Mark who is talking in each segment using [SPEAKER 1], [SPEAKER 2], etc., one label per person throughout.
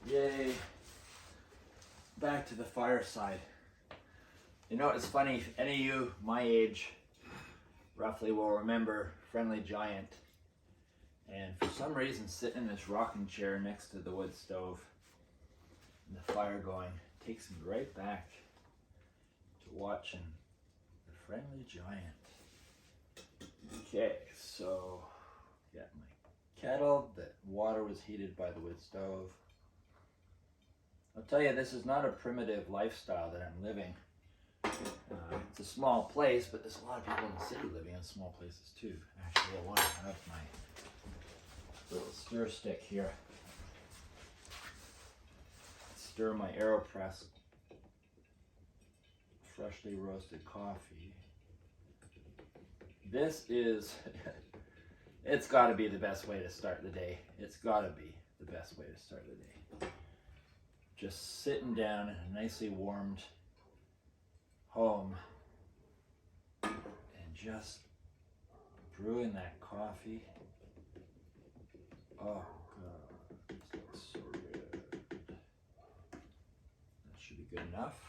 [SPEAKER 1] Yay. Back to the fireside. You know, it's funny, if any of you my age roughly will remember Friendly Giant. And for some reason, sitting in this rocking chair next to the wood stove and the fire going takes me right back to watching the Friendly Giant. Okay, so got my kettle, the water was heated by the wood stove. I'll tell you, this is not a primitive lifestyle that I'm living. It's a small place, but there's a lot of people in the city living in small places too. Actually, I want to have my little stir stick here. Stir my AeroPress freshly roasted coffee. This is, it's got to be the best way to start the day. It's got to be the best way to start the day. Just sitting down in a nicely warmed home and just brewing that coffee. Oh God, this looks so good. That should be good enough.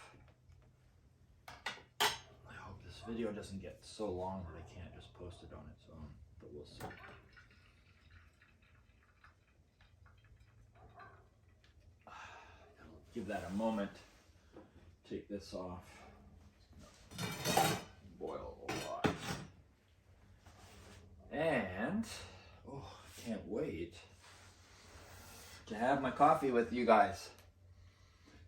[SPEAKER 1] I hope this video doesn't get so long that I can't just post it on its own, but we'll see. Give that a moment. Take this off. Boil a lot. And, oh, I can't wait to have my coffee with you guys.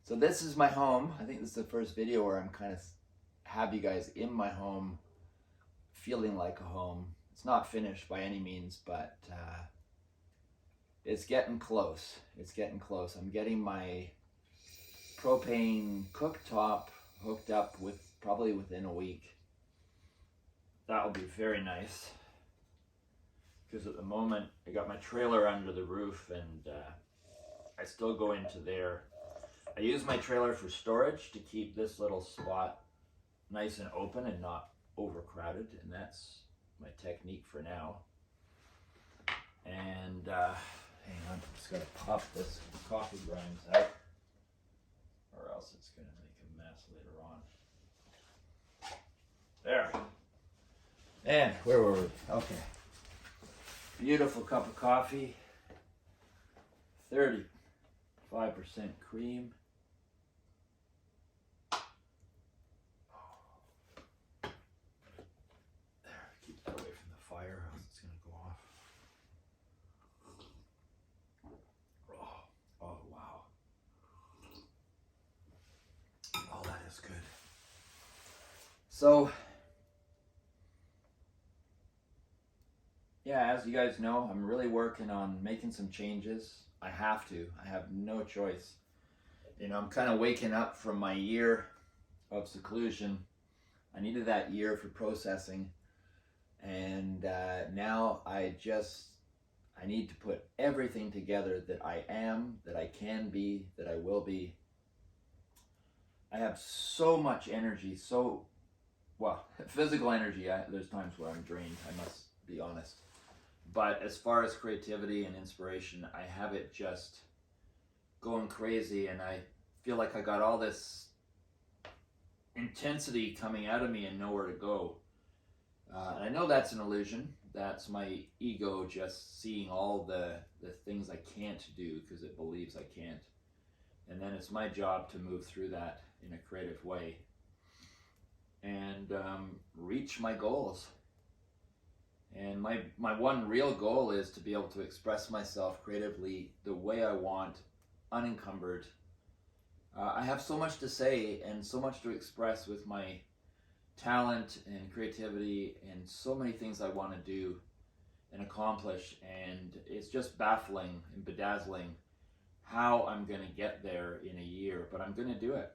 [SPEAKER 1] So this is my home. I think this is the first video where I'm kind of have you guys in my home feeling like a home. It's not finished by any means, but it's getting close. It's getting close. I'm getting my propane cooktop hooked up with probably within a week. That will be very nice, because at the moment I got my trailer under the roof and I still go into there. I use my trailer for storage to keep this little spot nice and open and not overcrowded, and that's my technique for now. And hang on, I'm just gonna pop this coffee grinds out, or else it's gonna make a mess later on. There. And where were we? Okay. Beautiful cup of coffee. 35% cream. There, keep that away from the fire, or else it's gonna go off. Oh wow. Oh, that is good. So, yeah, as you guys know, I'm really working on making some changes. I have to. I have no choice. You know, I'm kind of waking up from my year of seclusion. I needed that year for processing. And now I need to put everything together that I am, that I can be, that I will be. I have so much energy, physical energy. There's times where I'm drained, I must be honest. But as far as creativity and inspiration, I have it just going crazy, and I feel like I got all this intensity coming out of me and nowhere to go. And I know that's an illusion. That's my ego just seeing all the things I can't do because it believes I can't. And then it's my job to move through that in a creative way and reach my goals. And my one real goal is to be able to express myself creatively the way I want, unencumbered. I have so much to say and so much to express with my talent and creativity and so many things I want to do and accomplish, and it's just baffling and bedazzling how I'm going to get there in a year, but I'm going to do it.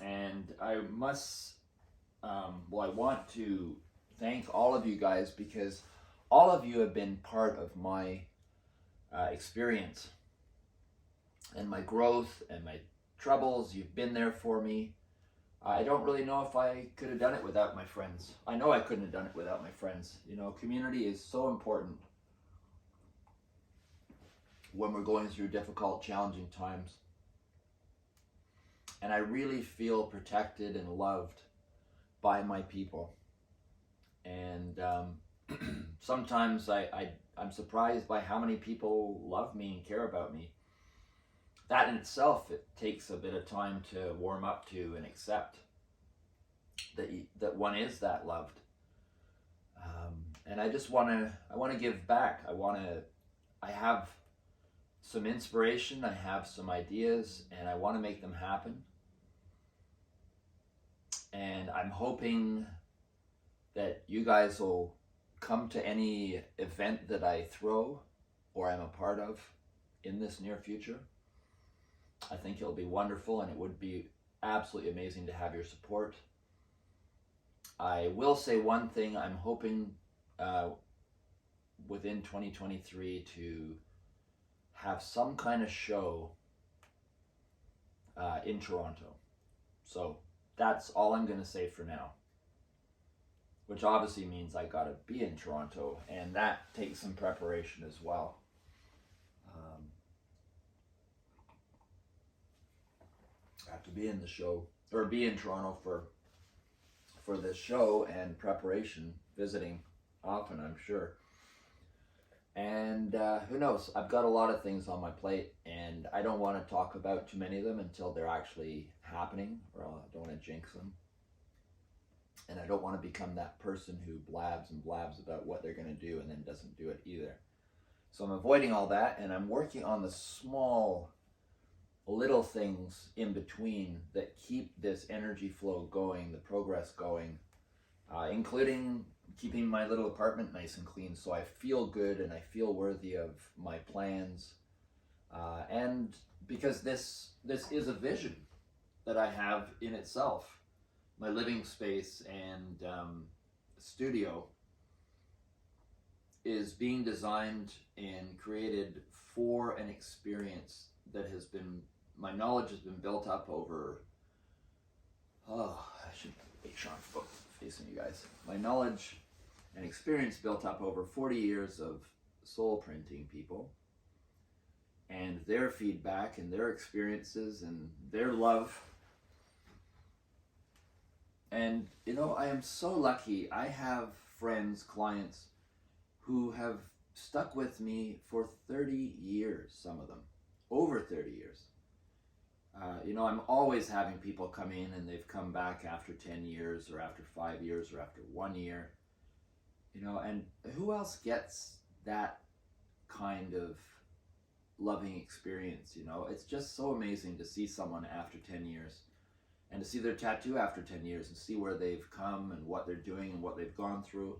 [SPEAKER 1] And I must, I want to thank all of you guys, because all of you have been part of my experience and my growth and my troubles. You've been there for me. I don't really know if I could have done it without my friends. I know I couldn't have done it without my friends. You know, community is so important. when we're going through difficult, challenging times. And I really feel protected and loved by my people. And sometimes I'm surprised by how many people love me and care about me. That in itself, it takes a bit of time to warm up to and accept that one is that loved. And I just want to give back. I have some inspiration, I have some ideas, and I want to make them happen. And I'm hoping that you guys will come to any event that I throw or I'm a part of in this near future. I think it'll be wonderful, and it would be absolutely amazing to have your support. I will say one thing. I'm hoping within 2023 to have some kind of show in Toronto. So that's all I'm going to say for now, which obviously means I got to be in Toronto, and that takes some preparation as well. I have to be in the show, or be in Toronto for this show and preparation, visiting often, I'm sure. And who knows? I've got a lot of things on my plate, and I don't want to talk about too many of them until they're actually happening, or I don't want to jinx them. And I don't want to become that person who blabs and blabs about what they're going to do and then doesn't do it either. So I'm avoiding all that, and I'm working on the small little things in between that keep this energy flow going, the progress going, including keeping my little apartment nice and clean so I feel good and I feel worthy of my plans. And because this is a vision that I have in itself. My living space and studio is being designed and created for an experience that has been, my knowledge has been built up over, I should make sure I'm facing you guys. My knowledge and experience built up over 40 years of soul printing people and their feedback and their experiences and their love. And, you know, I am so lucky. I have friends, clients who have stuck with me for 30 years, some of them, over 30 years. You know, I'm always having people come in and they've come back after 10 years or after 5 years or after 1 year. You know, and who else gets that kind of loving experience, you know? It's just so amazing to see someone after 10 years and to see their tattoo after 10 years and see where they've come and what they're doing and what they've gone through,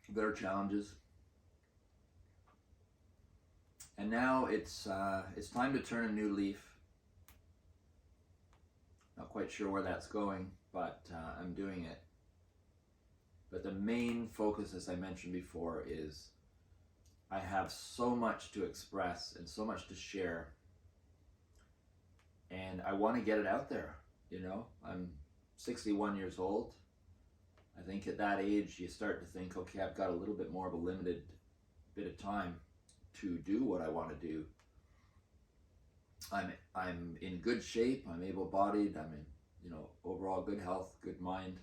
[SPEAKER 1] their challenges. And now it's time to turn a new leaf. Not quite sure where that's going, but I'm doing it. But the main focus, as I mentioned before, is I have so much to express and so much to share. And I want to get it out there, you know. I'm 61 years old. I think at that age you start to think, okay, I've got a little bit more of a limited bit of time to do what I want to do. I'm in good shape, I'm able-bodied, I'm in, you know, overall good health, good mind.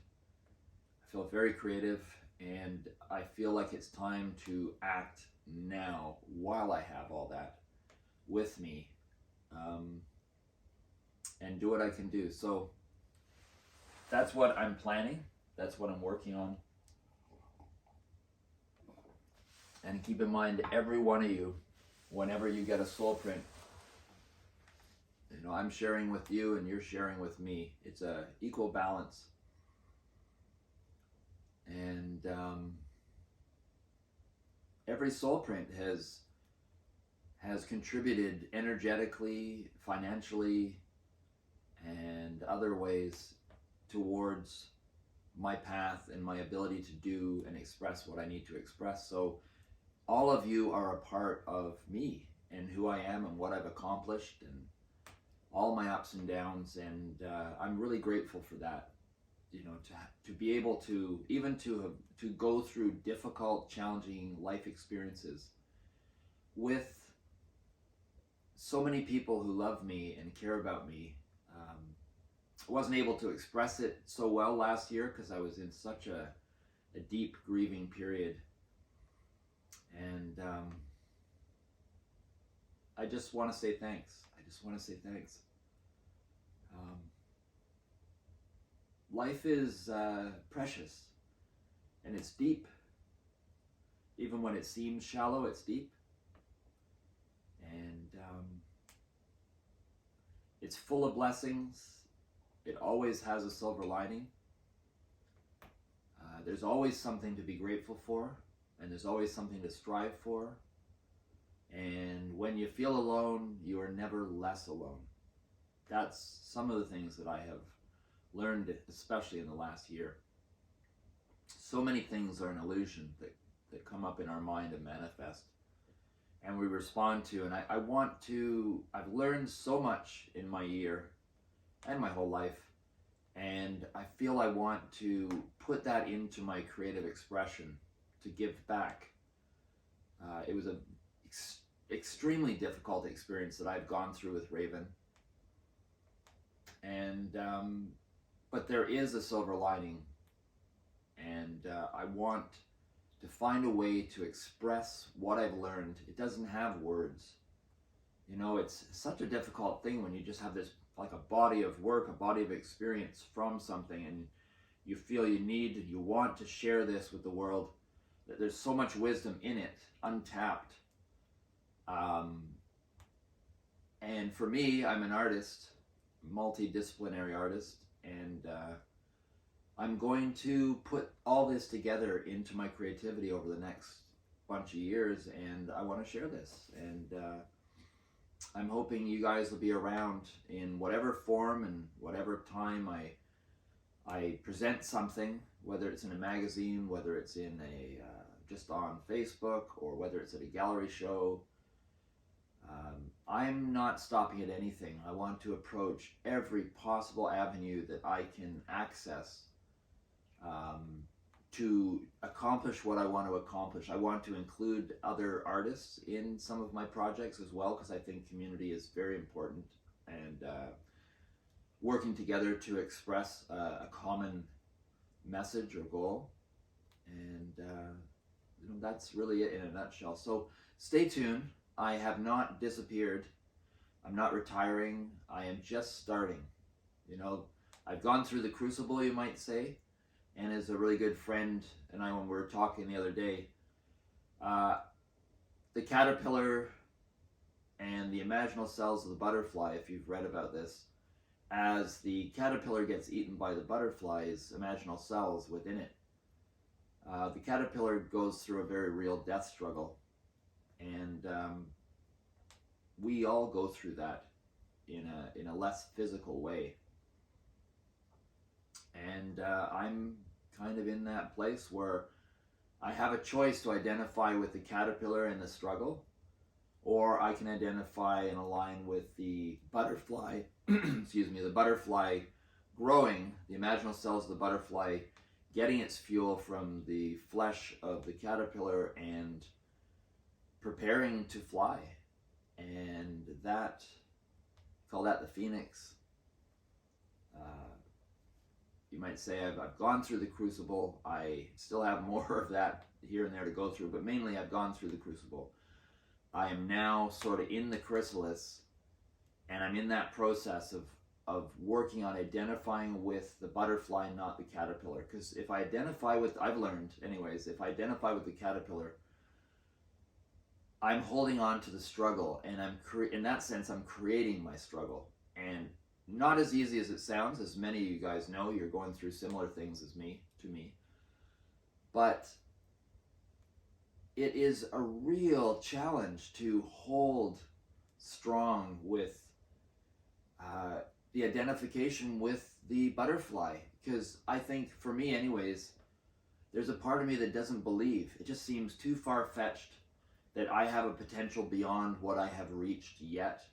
[SPEAKER 1] I feel very creative, and I feel like it's time to act now while I have all that with me, and do what I can do. So that's what I'm planning. That's what I'm working on. And keep in mind, every one of you, whenever you get a soul print, you know, I'm sharing with you and you're sharing with me. It's a equal balance. And every soul print has contributed energetically, financially, and other ways towards my path and my ability to do and express what I need to express. So all of you are a part of me and who I am and what I've accomplished and all my ups and downs, and I'm really grateful for that. to be able to even to go through difficult, challenging life experiences with so many people who love me and care about me. I wasn't able to express it so well last year because I was in such a deep grieving period, and I just want to say thanks. Life is precious, and it's deep. Even when it seems shallow, it's deep. And it's full of blessings. It always has a silver lining. There's always something to be grateful for, and there's always something to strive for. And when you feel alone, you are never less alone. That's some of the things that I have learned, especially in the last year. So many things are an illusion that come up in our mind and manifest, and we respond to. And I've learned so much in my year and my whole life, and I feel I want to put that into my creative expression, to give back. It was an extremely difficult experience that I've gone through with Raven, and but there is a silver lining, and I want to find a way to express what I've learned. It doesn't have words. It's such a difficult thing when you just have this, like a body of work, a body of experience from something, and you feel you want to share this with the world, that there's so much wisdom in it, untapped. And for me, I'm an artist, multidisciplinary artist, and I'm going to put all this together into my creativity over the next bunch of years, and I want to share this. And I'm hoping you guys will be around in whatever form and whatever time I present something, whether it's in a magazine, whether it's in just on Facebook, or whether it's at a gallery show. I'm not stopping at anything. I want to approach every possible avenue that I can access to accomplish what I want to accomplish. I want to include other artists in some of my projects as well, because I think community is very important, and working together to express a common message or goal. And that's really it in a nutshell. So stay tuned. I have not disappeared. I'm not retiring. I am just starting. I've gone through the crucible, you might say. And as a really good friend and I, when we were talking the other day, the caterpillar and the imaginal cells of the butterfly, if you've read about this, as the caterpillar gets eaten by the butterfly's imaginal cells within it, the caterpillar goes through a very real death struggle. And we all go through that in a less physical way. And I'm kind of in that place where I have a choice to identify with the caterpillar and the struggle, or I can identify and align with the butterfly, the butterfly growing, the imaginal cells of the butterfly getting its fuel from the flesh of the caterpillar and preparing to fly. And call that the phoenix. You might say I've gone through the crucible. I still have more of that here and there to go through, but mainly I've gone through the crucible. I am now sort of in the chrysalis, and I'm in that process of working on identifying with the butterfly, not the caterpillar. Because if I identify with, I've learned anyways, if I identify with the caterpillar, I'm holding on to the struggle, and in that sense, I'm creating my struggle. And not as easy as it sounds. As many of you guys know, you're going through similar things to me. But it is a real challenge to hold strong with the identification with the butterfly. Because I think, for me anyways, there's a part of me that doesn't believe. It just seems too far-fetched that I have a potential beyond what I have reached yet.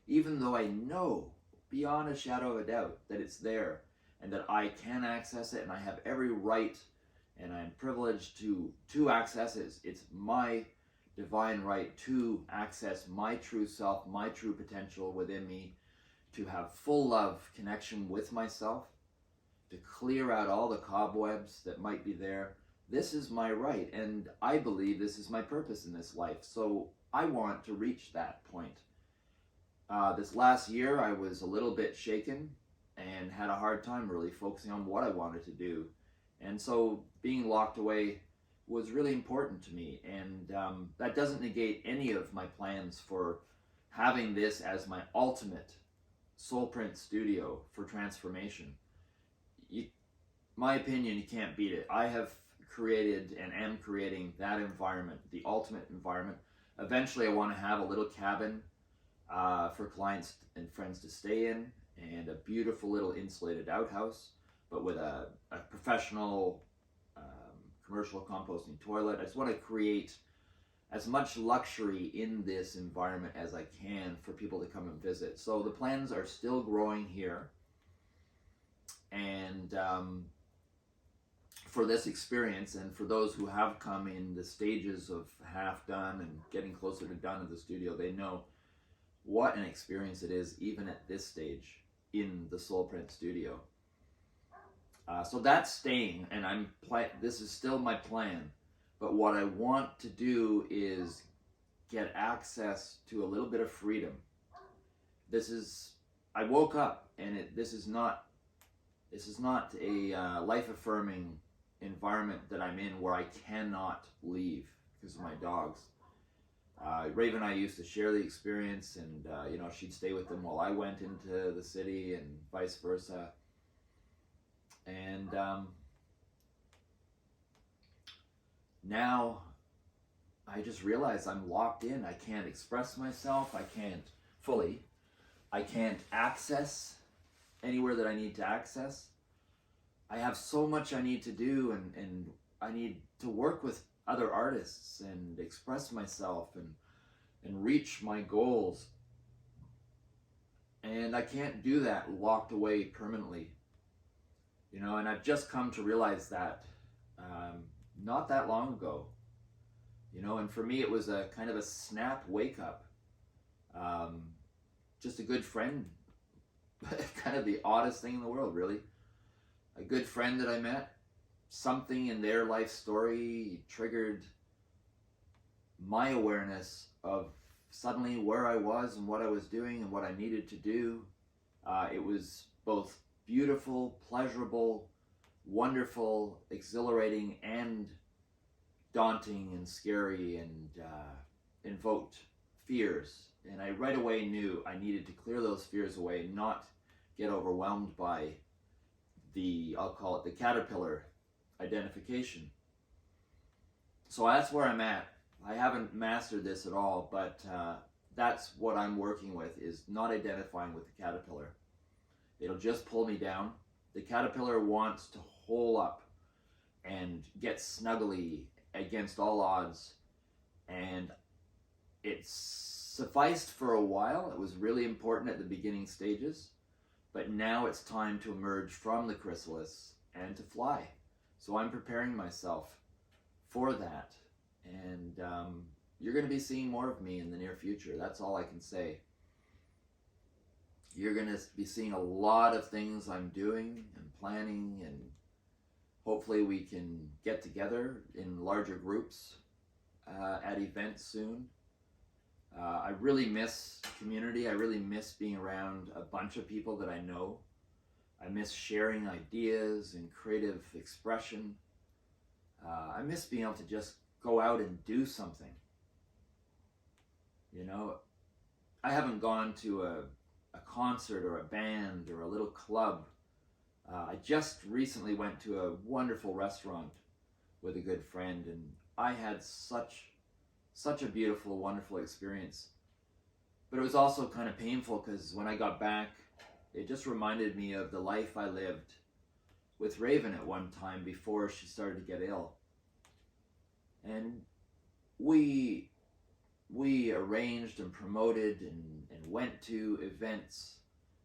[SPEAKER 1] Even though I know, beyond a shadow of a doubt, that it's there. and that I can access it, and I have every right and I'm privileged to access it. It's my divine right to access my true self, my true potential within me, to have full love connection with myself, to clear out all the cobwebs that might be there. This is my right, and I believe this is my purpose in this life. So I want to reach that point. This last year, I was a little bit shaken and had a hard time really focusing on what I wanted to do. And so being locked away was really important to me. And that doesn't negate any of my plans for having this as my ultimate soul print studio for transformation. My opinion, you can't beat it. I have created and am creating that environment, the ultimate environment. Eventually, I want to have a little cabin for clients and friends to stay in, and a beautiful little insulated outhouse, but with a professional commercial composting toilet. I just want to create as much luxury in this environment as I can for people to come and visit. So the plans are still growing here, and for this experience, and for those who have come in the stages of half done and getting closer to done at the studio, they know what an experience it is even at this stage in the Soul Print studio. So that's staying, and this is still my plan. But what I want to do is get access to a little bit of freedom. I woke up, and this is not a life-affirming environment that I'm in where I cannot leave because of my dogs. Raven and I used to share the experience, and she'd stay with them while I went into the city, and vice versa. And now I just realize I'm locked in. I can't express myself. I can't access anywhere that I need to access. I have so much I need to do, and I need to work with other artists and express myself and reach my goals. And I can't do that locked away permanently. And I've just come to realize that not that long ago. And for me it was a kind of a snap wake up. Just a good friend, kind of the oddest thing in the world, really. A good friend that I met, something in their life story triggered my awareness of suddenly where I was and what I was doing and what I needed to do. It was both beautiful, pleasurable, wonderful, exhilarating, and daunting and scary, and invoked fears. And I right away knew I needed to clear those fears away, not get overwhelmed by I'll call it the caterpillar identification. So that's where I'm at. I haven't mastered this at all, but that's what I'm working with, is not identifying with the caterpillar. It'll just pull me down. The caterpillar wants to hole up and get snuggly against all odds, and it sufficed for a while. It was really important at the beginning stages, but now it's time to emerge from the chrysalis and to fly. So I'm preparing myself for that, and you're going to be seeing more of me in the near future. That's all I can say. You're going to be seeing a lot of things I'm doing and planning, and hopefully we can get together in larger groups at events soon. I really miss community. I really miss being around a bunch of people that I know. I miss sharing ideas and creative expression. I miss being able to just go out and do something. I haven't gone to a concert or a band or a little club. I just recently went to a wonderful restaurant with a good friend, and I had such a beautiful, wonderful experience. But it was also kind of painful, because when I got back, it just reminded me of the life I lived with Raven at one time before she started to get ill. And we arranged and promoted and went to events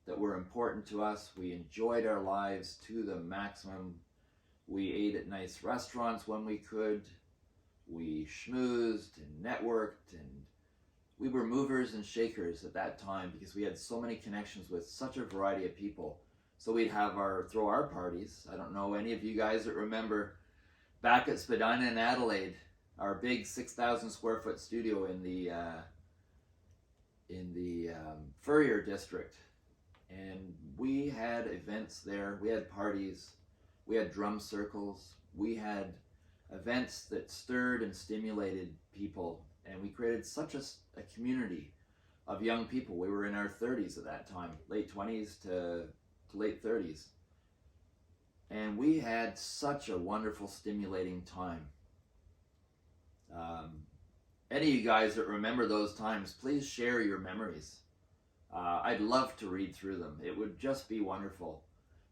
[SPEAKER 1] that were important to us. We enjoyed our lives to the maximum. We ate at nice restaurants when we could. We schmoozed and networked, and we were movers and shakers at that time because we had so many connections with such a variety of people. So we'd have throw our parties. I don't know any of you guys that remember back at Spadina in Adelaide, our big 6,000 square foot studio in the Furrier district. And we had events there. We had parties. We had drum circles. We had events that stirred and stimulated people. And we created such a community of young people. We were in our 30s at that time, late 20s to late 30s. And we had such a wonderful, stimulating time. Any of you guys that remember those times, please share your memories. I'd love to read through them. It would just be wonderful.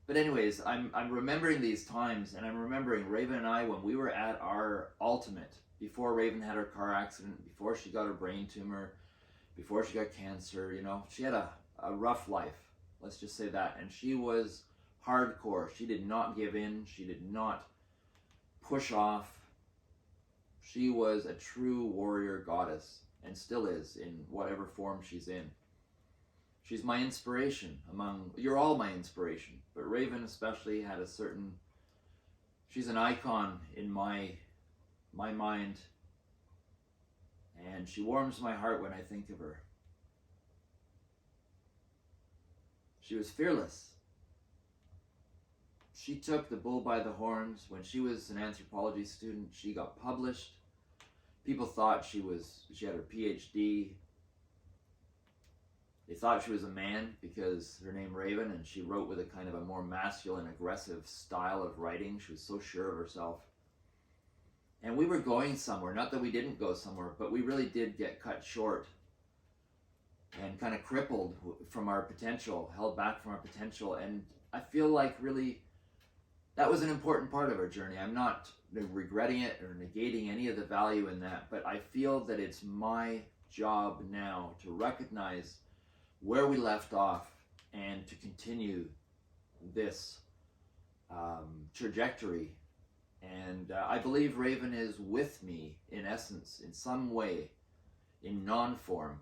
[SPEAKER 1] But anyways, I'm remembering these times, and I'm remembering Raven and I when we were at our ultimate, before Raven had her car accident, before she got her brain tumor, before she got cancer. You know, she had a rough life, let's just say that. And she was hardcore. She did not give in. She did not push off. She was a true warrior goddess, and still is in whatever form she's in. She's my inspiration you're all my inspiration, but Raven especially had she's an icon in my mind, and she warms my heart when I think of her. She was fearless. She took the bull by the horns. When she was an anthropology student, she got published. People thought she had her PhD. They thought she was a man because her name Raven, and she wrote with a kind of a more masculine, aggressive style of writing. She was so sure of herself. And we were going somewhere. Not that we didn't go somewhere, but we really did get cut short and kind of crippled from our potential, held back from our potential. And I feel like really that was an important part of our journey. I'm not regretting it or negating any of the value in that, but I feel that it's my job now to recognize where we left off and to continue this trajectory. And I believe Raven is with me in essence, in some way, in non-form.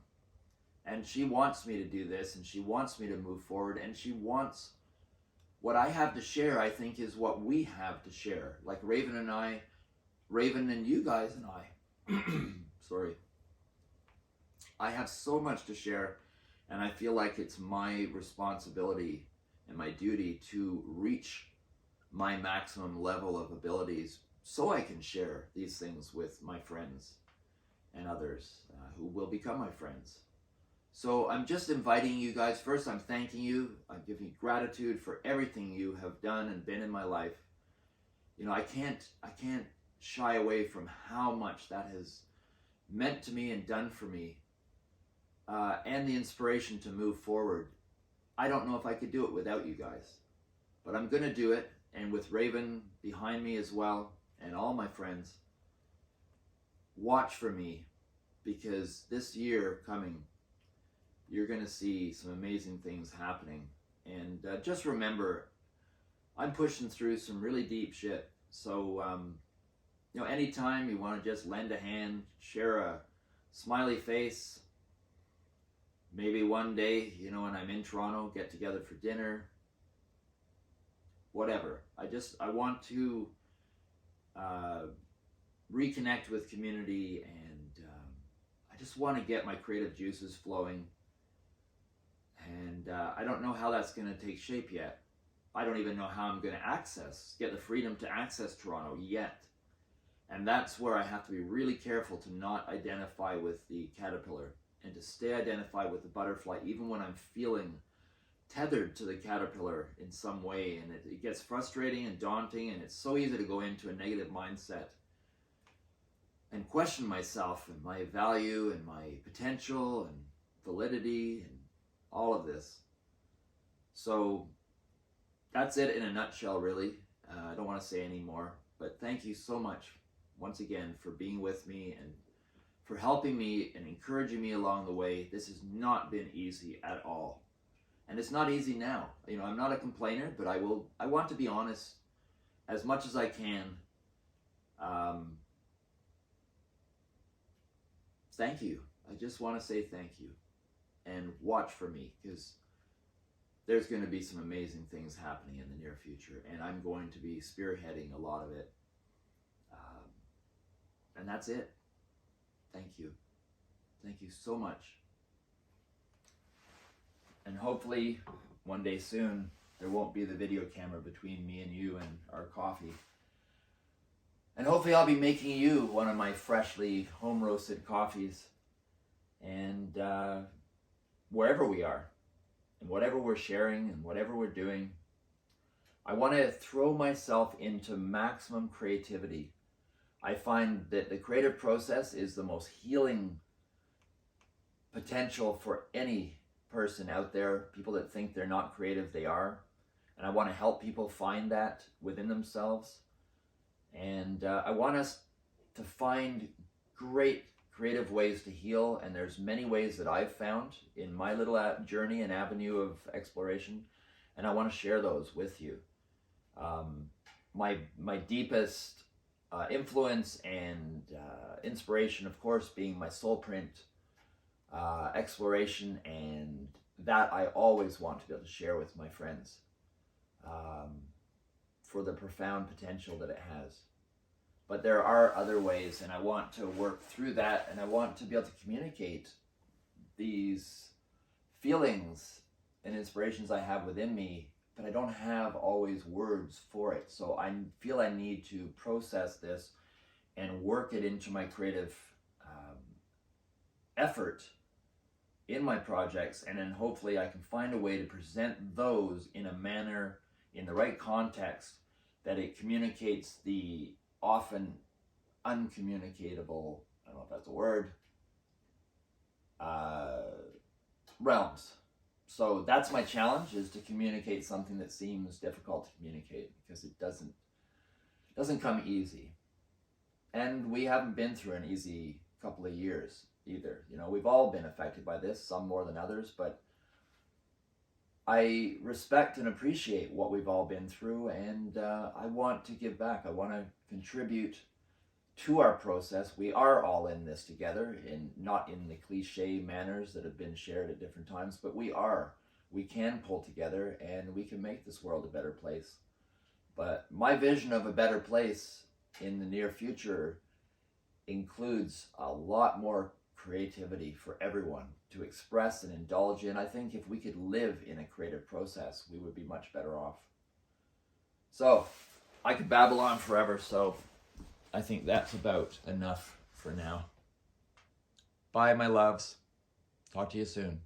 [SPEAKER 1] And she wants me to do this, and she wants me to move forward, and she wants what I have to share, I think, is what we have to share. Like Raven and you guys and I. Sorry. I have so much to share, and I feel like it's my responsibility and my duty to reach my maximum level of abilities so I can share these things with my friends and others who will become my friends. So I'm just inviting you guys. First, I'm thanking you. I'm giving gratitude for everything you have done and been in my life. You know, I can't shy away from how much that has meant to me and done for me, and the inspiration to move forward. I don't know if I could do it without you guys, but I'm going to do it. And with Raven behind me as well, and all my friends, watch for me, because this year coming, you're going to see some amazing things happening. And just remember, I'm pushing through some really deep shit. So, you know, anytime you want to just lend a hand, share a smiley face, maybe one day, you know, when I'm in Toronto, get together for dinner, whatever. I want to reconnect with community, and I just want to get my creative juices flowing. And I don't know how that's going to take shape yet. I don't even know how I'm going to get the freedom to access Toronto yet. And that's where I have to be really careful to not identify with the caterpillar and to stay identified with the butterfly, even when I'm feeling tethered to the caterpillar in some way. And it gets frustrating and daunting, and it's so easy to go into a negative mindset and question myself and my value and my potential and validity and all of this. So that's it in a nutshell, really. I don't want to say any more, but thank you so much once again for being with me and for helping me and encouraging me along the way. This has not been easy at all. And it's not easy now. You know, I'm not a complainer, but I want to be honest as much as I can. Thank you. I just want to say thank you. And watch for me, because there's going to be some amazing things happening in the near future, and I'm going to be spearheading a lot of it. And that's it. Thank you. Thank you so much. And hopefully, one day soon, there won't be the video camera between me and you and our coffee. And hopefully I'll be making you one of my freshly home-roasted coffees. And wherever we are, and whatever we're sharing, and whatever we're doing, I want to throw myself into maximum creativity. I find that the creative process is the most healing potential for any person out there. People that think they're not creative, they are. And I want to help people find that within themselves. And I want us to find great creative ways to heal. And there's many ways that I've found in my little journey and avenue of exploration. And I want to share those with you. My deepest influence and inspiration, of course, being my soul print exploration, and that I always want to be able to share with my friends for the profound potential that it has. But there are other ways, and I want to work through that, and I want to be able to communicate these feelings and inspirations I have within me, but I don't have always words for it. So I feel I need to process this and work it into my creative effort in my projects, and then hopefully I can find a way to present those in a manner, in the right context, that it communicates the often uncommunicatable, I don't know if that's a word, realms. So that's my challenge, is to communicate something that seems difficult to communicate, because it doesn't come easy. And we haven't been through an easy couple of years either. You know, we've all been affected by this, some more than others, but I respect and appreciate what we've all been through, and I want to give back. I want to contribute to our process. We are all in this together, and not in the cliche manners that have been shared at different times, but we can pull together, and we can make this world a better place. But my vision of a better place in the near future includes a lot more creativity for everyone to express and indulge in. I think if we could live in a creative process, we would be much better off. So I could babble on forever, so I think that's about enough for now. Bye, my loves. Talk to you soon.